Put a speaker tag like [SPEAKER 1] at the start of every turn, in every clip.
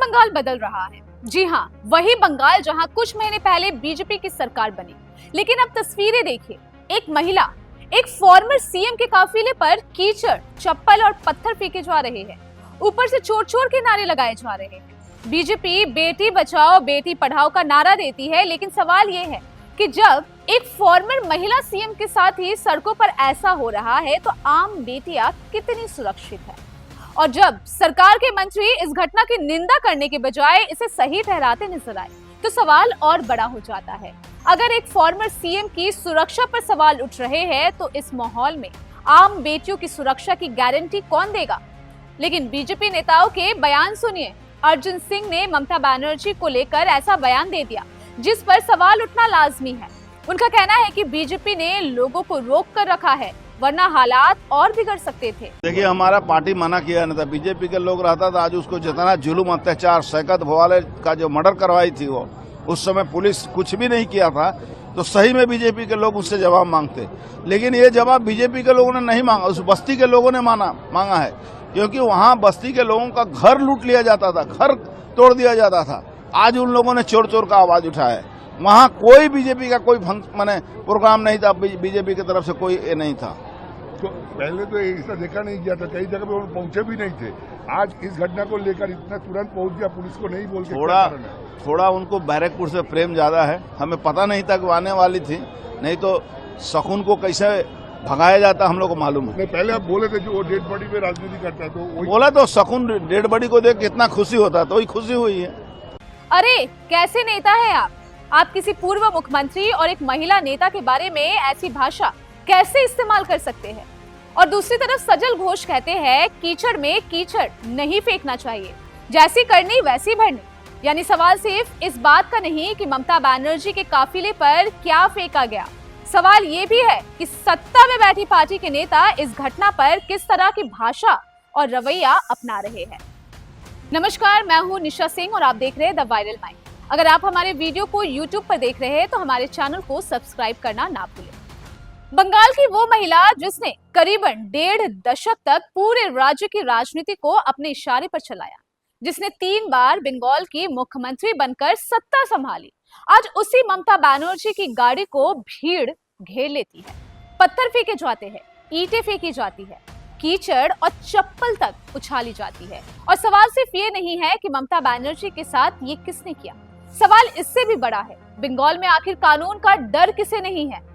[SPEAKER 1] बंगाल बदल रहा है। जी हाँ, वही बंगाल जहां कुछ महीने पहले बीजेपी की सरकार बनी। लेकिन अब तस्वीरें देखिए, एक महिला, एक फॉर्मर सीएम के काफिले पर कीचड़, चप्पल और पत्थर फेंके जा रहे हैं। ऊपर से चोर चोर के नारे लगाए जा रहे हैं। बीजेपी बेटी बचाओ बेटी पढ़ाओ का नारा देती है, लेकिन सवाल ये है कि जब एक फॉर्मर महिला सीएम के साथ ही सड़कों पर ऐसा हो रहा है तो आम बेटियां कितनी सुरक्षित है? और जब सरकार के मंत्री इस घटना की निंदा करने के बजाय इसे सही ठहराते नजर आए तो सवाल और बड़ा हो जाता है। अगर एक फॉर्मर सीएम की सुरक्षा पर सवाल उठ रहे हैं तो इस माहौल में आम बेटियों की सुरक्षा की गारंटी कौन देगा? लेकिन बीजेपी नेताओं के बयान सुनिए। अर्जुन सिंह ने ममता बनर्जी को लेकर ऐसा बयान दे दिया जिस पर सवाल उठना लाजमी है। उनका कहना है कि बीजेपी ने लोगों को रोक कर रखा है, वरना हालात और बिगड़ सकते थे।
[SPEAKER 2] देखिए, हमारा पार्टी मना किया नहीं था। बीजेपी के लोग रहता था, आज उसको जितना जुल्म अत्याचार शैकत भवाले का जो मर्डर करवाई थी वो उस समय पुलिस कुछ भी नहीं किया था, तो सही में बीजेपी के लोग उससे जवाब मांगते। लेकिन ये जवाब बीजेपी के लोगों ने नहीं मांगा, उस बस्ती के लोगों ने मांगा है, क्योंकि वहाँ बस्ती के लोगों का घर लूट लिया जाता था, घर तोड़ दिया जाता था। आज उन लोगों ने चोर चोर का आवाज उठाया है। वहाँ कोई बीजेपी का कोई माने प्रोग्राम नहीं था, बीजेपी की तरफ से कोई ये नहीं था।
[SPEAKER 3] तो पहले तो ऐसा देखा नहीं गया था, कई जगह पे वो पहुंचे भी नहीं थे। आज इस घटना को लेकर इतना तुरंत पहुंच गया, पुलिस को नहीं बोल के
[SPEAKER 2] थोड़ा उनको बैरकपुर से प्रेम ज्यादा है। हमें पता नहीं था कि आने वाली थी, नहीं तो शकुन को कैसे भगाया जाता हम लोग को मालूम है।
[SPEAKER 3] पहले आप बोले थे जो वो डेड बॉडी पे राजनीति करता है, तो
[SPEAKER 2] बोला तो शकुन डेड बॉडी को देख कितना खुशी होता, तो वही खुशी हुई है।
[SPEAKER 1] अरे कैसे नेता है आप किसी पूर्व मुख्यमंत्री और एक महिला नेता के बारे में ऐसी भाषा कैसे इस्तेमाल कर सकते हैं? और दूसरी तरफ सजल घोष कहते हैं कीचड़ में कीचड़ नहीं फेंकना चाहिए, जैसी करनी वैसी भरनी। यानी सवाल सिर्फ इस बात का नहीं कि ममता बनर्जी के काफिले पर क्या फेंका गया, सवाल ये भी है कि सत्ता में बैठी पार्टी के नेता इस घटना पर किस तरह की भाषा और रवैया अपना रहे हैं। नमस्कार, मैं हूं निशा सिंह और आप देख रहे हैं द वायरल माइंड। अगर आप हमारे वीडियो को YouTube पर देख रहे हैं तो हमारे चैनल को सब्सक्राइब करना ना भूलें। बंगाल की वो महिला जिसने करीबन 1.5 दशक तक पूरे राज्य की राजनीति को अपने इशारे पर चलाया, जिसने 3 बार बंगाल की मुख्यमंत्री बनकर सत्ता संभाली, आज उसी ममता बनर्जी की गाड़ी को भीड़ घेर लेती है। पत्थर फेंके जाते हैं, ईंटें फेंकी जाती है, कीचड़ और चप्पल तक उछाली जाती है। और सवाल सिर्फ ये नहीं है कि ममता बनर्जी के साथ ये किसने किया, सवाल इससे भी बड़ा है, बंगाल में आखिर कानून का डर किसे नहीं है?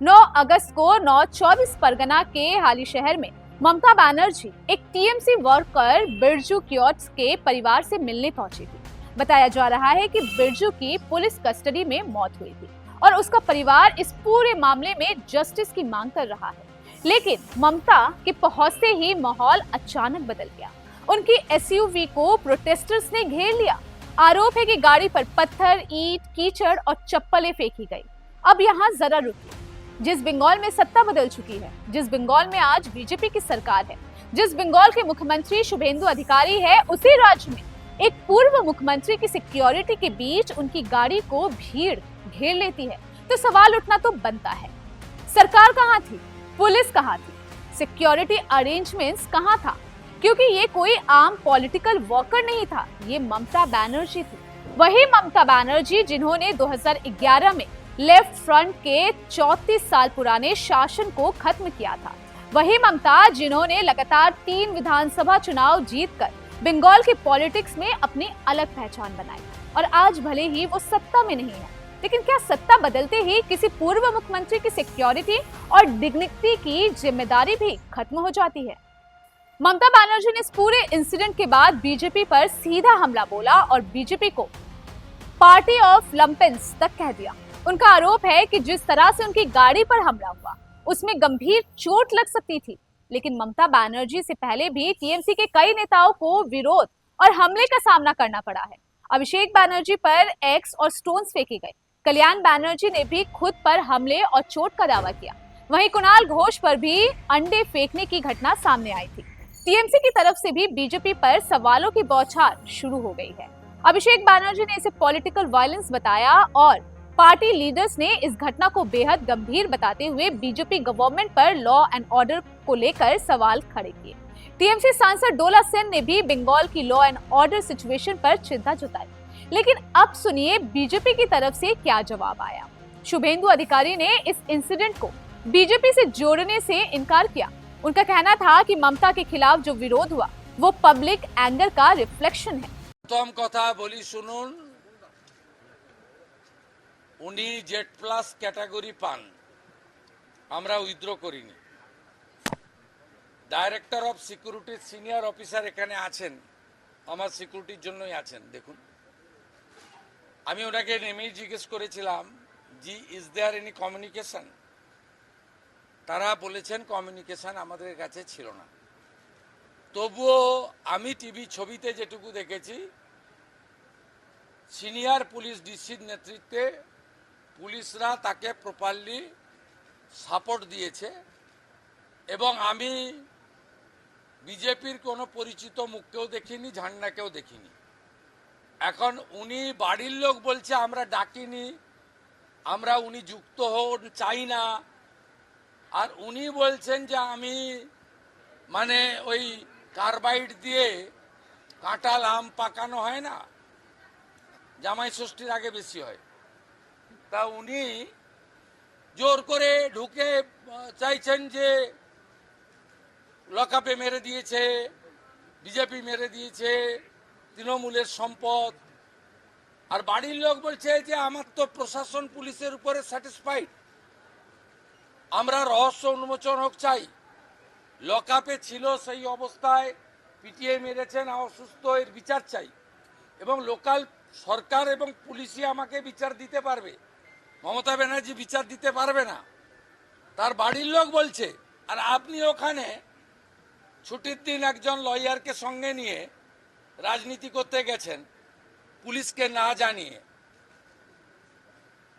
[SPEAKER 1] 9 अगस्त को नॉर्थ 24 परगना के हाली शहर में ममता बनर्जी एक टीएमसी वर्कर बिरजू कियोट्स के परिवार से मिलने पहुंची थी। बताया जा रहा है कि बिरजू की पुलिस कस्टडी में मौत हुई थी और उसका परिवार इस पूरे मामले में जस्टिस की मांग कर रहा है। लेकिन ममता के पहुंचते ही माहौल अचानक बदल गया। उनकी एसयूवी को प्रोटेस्टर्स ने घेर लिया। आरोप है कि गाड़ी पर पत्थर, ईंट, कीचड़ और चप्पलें फेंकी गई। अब यहाँ जरा रुकिए। जिस बंगाल में सत्ता बदल चुकी है, जिस बंगाल में आज बीजेपी की सरकार है, जिस बंगाल के मुख्यमंत्री शुभेंदु अधिकारी है, उसी राज्य में एक पूर्व मुख्यमंत्री की सिक्योरिटी के बीच उनकी गाड़ी को भीड़ घेर लेती है, तो सवाल उठना तो बनता है, सरकार कहाँ थी, पुलिस कहाँ थी, सिक्योरिटी अरेंजमेंट्स कहाँ था? क्योंकि ये कोई आम पॉलिटिकल वर्कर नहीं था, ये ममता बनर्जी थी। वही ममता बनर्जी जिन्होंने 2011 में लेफ्ट फ्रंट के 34 साल पुराने शासन को खत्म किया था। वही ममता जिन्होंने लगातार 3 विधानसभा चुनाव जीतकर बंगाल के पॉलिटिक्स में अपनी अलग पहचान बनाई। और आज भले ही वो सत्ता में नहीं है, लेकिन क्या सत्ता बदलते ही किसी पूर्व मुख्यमंत्री की सिक्योरिटी और डिग्निटी की जिम्मेदारी भी खत्म हो जाती है? ममता बनर्जी ने इस पूरे इंसिडेंट के बाद बीजेपी पर सीधा हमला बोला और बीजेपी को पार्टी ऑफ लंपेंस तक कह दिया। उनका आरोप है कि जिस तरह से उनकी गाड़ी पर हमला हुआ उसमें गंभीर चोट लग सकती थी, लेकिन ममता बनर्जी से पहले भी टीएमसी के कई नेताओं को विरोध और हमले का सामना करना पड़ा है। अभिषेक बनर्जी पर एक्स और स्टोन्स फेंके गए। कल्याण बनर्जी ने भी खुद पर हमले और चोट का दावा किया। वहीं कुणाल घोष पर भी अंडे फेंकने की घटना सामने आई थी। टीएमसी की तरफ से भी बीजेपी पर सवालों की बौछार शुरू हो गई है। अभिषेक बनर्जी ने इसे पॉलिटिकल वायलेंस बताया और पार्टी लीडर्स ने इस घटना को बेहद गंभीर बताते हुए बीजेपी गवर्नमेंट पर लॉ एंड ऑर्डर को लेकर सवाल खड़े किए। टीएमसी सांसद डोला सेन ने भी बंगाल की लॉ एंड ऑर्डर सिचुएशन पर चिंता जताई। लेकिन अब सुनिए बीजेपी की तरफ से क्या जवाब आया। शुभेंदु अधिकारी ने इस इंसिडेंट को बीजेपी से जोड़ने से इनकार किया। उनका कहना था कि ममता के खिलाफ जो विरोध हुआ वो पब्लिक एंगर का रिफ्लेक्शन है।
[SPEAKER 4] प्रथम कथा बोली शुनुन, उनी जेड प्लस कैटेगरी पान, আমরা উইথড্র করিনি। Director of security senior officer এখানে আছেন, আমার সিকিউরিটির জন্যই আছেন। দেখুন, আমি ওনাকে নেমেই জিজ্ঞেস করেছিলাম জি ইজ দেয়ার এনি কমিউনিকেশন, তারা বলেছেন কমিউনিকেশন আমাদের কাছে ছিল না। তবুও আমি টিভি ছবিতে যেটুকু দেখেছি, সিনিয়র পুলিশ ডিসির নেতৃত্বে পুলিশরা তাকে প্রপারলি সাপোর্ট দিয়েছে এবং আমি বিজেপির কোনো পরিচিত মুখকেও দেখিনি, ঝান্ডাকেও দেখিনি। এখন উনি বাড়ির লোক বলছে আমরা ডাকিনি, আমরা উনি যুক্ত হন চাই না, আর উনি বলছেন যে আমি মানে ওই কার্বাইড দিয়ে কাঁঠাল আম পাকানো হয় না, জামাই ষষ্ঠীর আগে বেশি হয়, তা উনি জোর করে ঢুকে চাইছেন যে লকআপে মেরে দিয়েছে, বিজেপি মেরে দিয়েছে, তৃণমূলের সম্পদ। আর বাড়ির লোক বলছে যে আমার তো প্রশাসন পুলিশের উপরে স্যাটিসফাইড, আমরা রহস্য উন্মোচন হোক চাই। লকআপে ছিল সেই অবস্থায় পিটিয়ে মেরেছেন, অসুস্থ, এর বিচার চাই এবং লোকাল সরকার এবং পুলিশই আমাকে বিচার দিতে পারবে, মমতা ব্যানার্জি বিচার দিতে পারবে না, তার বাড়ির লোক বলছে। আর আপনি ওখানে ছুটির দিন একজন লয়ারকে সঙ্গে নিয়ে রাজনীতি করতে গেছেন পুলিশকে না জানিয়ে।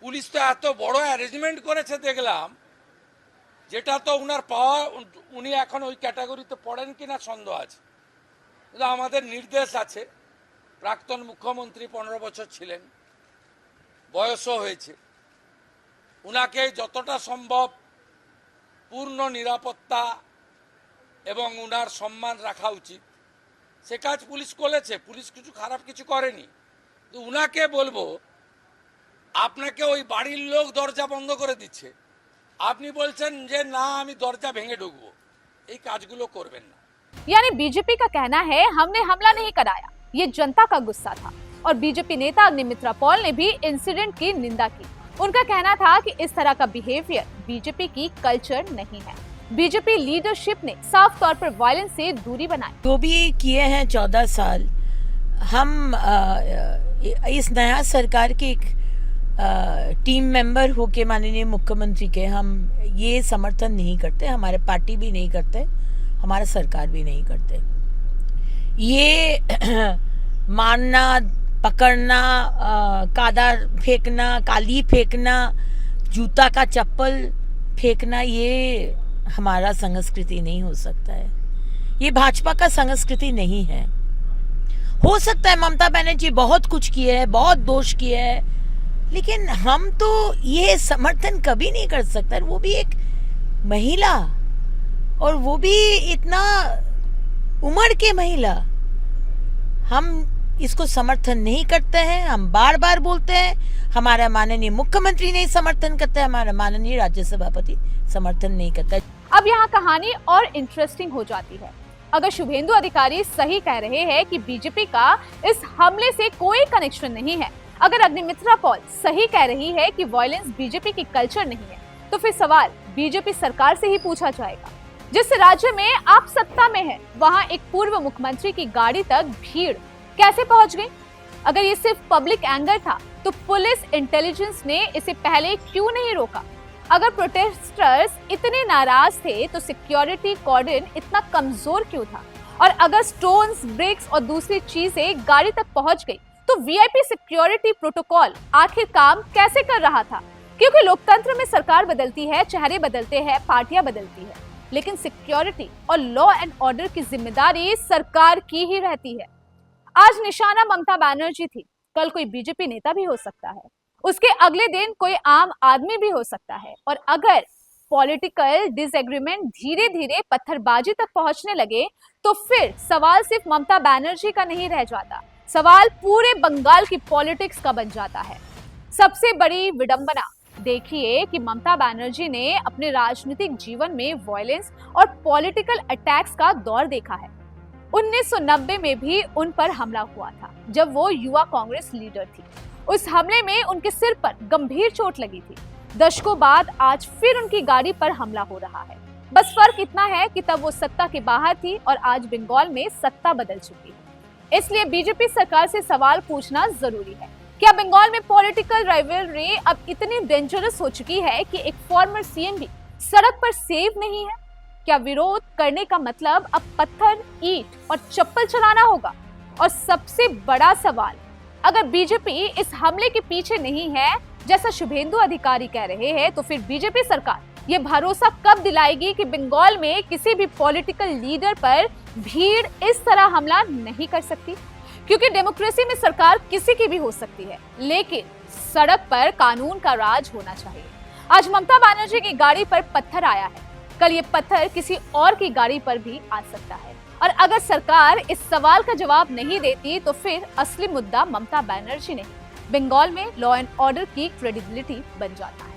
[SPEAKER 4] পুলিশ তো এত বড় অ্যারেঞ্জমেন্ট করেছে দেখলাম, যেটা তো উনার পাওয়া, উনি এখন ওই ক্যাটাগরিতে পড়েন কিনা সন্দেহ আছে। কিন্তু আমাদের নির্দেশ আছে, প্রাক্তন মুখ্যমন্ত্রী 15 বছর ছিলেন, বয়সও হয়েছে, উনাকে যতটা সম্ভব পূর্ণ নিরাপত্তা এবং উনার সম্মান রাখা উচিত, সে কাজ পুলিশ করেছে, পুলিশ কিছু খারাপ কিছু করেনি। তো উনাকে বলবো, আপনাকে ওই বাড়ির লোক দরজা বন্ধ করে দিচ্ছে, আপনি বলছেন যে না আমি দরজা ভেঙে ঢুকবো, এই কাজগুলো করবেন না।
[SPEAKER 1] यानी बीजेपी का कहना है हमने हमला नहीं कराया, ये जनता का गुस्सा था। और बीजेपी नेता अग्निमित्रा पॉल ने भी इंसिडेंट की निंदा की। उनका कहना था कि इस तरह का बिहेवियर बीजेपी की कल्चर नहीं है। बीजेपी लीडरशिप ने साफ तौर पर वायलेंस से दूरी बनाई।
[SPEAKER 5] जो भी किए हैं 14 साल, हम इस नया सरकार के एक टीम मेंबर होके माननीय मुख्यमंत्री के हम ये समर्थन नहीं करते, हमारे पार्टी भी नहीं करते, हमारा सरकार भी नहीं करते। ये मारना, पकड़ना, कादा फेंकना, काली फेंकना, जूता का चप्पल फेंकना, ये हमारा संस्कृति नहीं हो सकता है। ये भाजपा का संस्कृति नहीं है। हो सकता है ममता बनर्जी बहुत कुछ किए है, बहुत दोष किए है, लेकिन हम तो ये समर्थन कभी नहीं कर सकते। वो भी एक महिला, और वो भी इतना उम्र के महिला। हम इसको समर्थन नहीं करते हैं, हम बार बार बोलते हैं, हमारा माननीय मुख्यमंत्री नहीं समर्थन करते, हमारा माननीय राज्य सभापति समर्थन नहीं करता।
[SPEAKER 1] अब यहाँ कहानी और इंटरेस्टिंग हो जाती है। अगर शुभेंदु अधिकारी सही कह रहे हैं कि बीजेपी का इस हमले से कोई कनेक्शन नहीं है, अगर अग्निमित्रा पॉल सही कह रही है कि वायलेंस बीजेपी की कल्चर नहीं है, तो फिर सवाल बीजेपी सरकार से ही पूछा जाएगा। जिस राज्य में आप सत्ता में है, वहाँ एक पूर्व मुख्यमंत्री की गाड़ी तक भीड़ कैसे पहुंच गई? अगर ये सिर्फ पब्लिक एंगर था, तो पुलिस इंटेलिजेंस ने इसे पहले क्यों नहीं रोका? अगर प्रोटेस्टर्स इतने नाराज थे, तो सिक्योरिटी कॉर्डन इतना कमजोर क्यों था? और अगर स्टोन्स, ब्रिक्स और दूसरी चीजें गाड़ी तक पहुंच गई, तो वीआईपी सिक्योरिटी प्रोटोकॉल आखिर काम कैसे कर रहा था? क्योंकि लोकतंत्र में सरकार बदलती है, चेहरे बदलते हैं, पार्टियां बदलती है, लेकिन सिक्योरिटी और लॉ एंड ऑर्डर की जिम्मेदारी सरकार की ही रहती है। आज निशाना ममता बनर्जी थी, कल कोई बीजेपी नेता भी हो सकता है, उसके अगले दिन कोई आम आदमी भी हो सकता है। और अगर पॉलिटिकल डिसएग्रीमेंट धीरे धीरे पत्थरबाजी तक पहुंचने लगे तो फिर सवाल सिर्फ ममता बनर्जी का नहीं रह जाता, सवाल पूरे बंगाल की पॉलिटिक्स का बन जाता है। सबसे बड़ी विडंबना देखिए कि ममता बनर्जी ने अपने राजनीतिक जीवन में वायलेंस और पॉलिटिकल अटैक्स का दौर देखा है। 1990 में भी उन पर हमला हुआ था जब वो युवा कांग्रेस लीडर थी। उस हमले में उनके सिर पर गंभीर चोट लगी थी। दशकों बाद आज फिर उनकी गाड़ी पर हमला हो रहा है। बस फर्क इतना है कि तब वो सत्ता के बाहर थी और आज बंगाल में सत्ता बदल चुकी है। इसलिए बीजेपी सरकार से सवाल पूछना जरूरी है, क्या बंगाल में पॉलिटिकल राइवलरी अब इतनी डेंजरस हो चुकी है कि एक फॉर्मर सीएम भी सड़क पर सेफ नहीं है? क्या विरोध करने का मतलब अब पत्थर, ईंट और चप्पल चलाना होगा? और सबसे बड़ा सवाल, अगर बीजेपी इस हमले के पीछे नहीं है जैसा शुभेंदु अधिकारी कह रहे हैं, तो फिर बीजेपी सरकार ये भरोसा कब दिलाएगी कि बंगाल में किसी भी पॉलिटिकल लीडर पर भीड़ इस तरह हमला नहीं कर सकती? क्योंकि डेमोक्रेसी में सरकार किसी की भी हो सकती है, लेकिन सड़क पर कानून का राज होना चाहिए। आज ममता बनर्जी की गाड़ी पर पत्थर आया है, कल ये पत्थर किसी और की गाड़ी पर भी आ सकता है। और अगर सरकार इस सवाल का जवाब नहीं देती तो फिर असली मुद्दा ममता बनर्जी नहीं, बंगाल में लॉ एंड ऑर्डर की क्रेडिबिलिटी बन जाता है।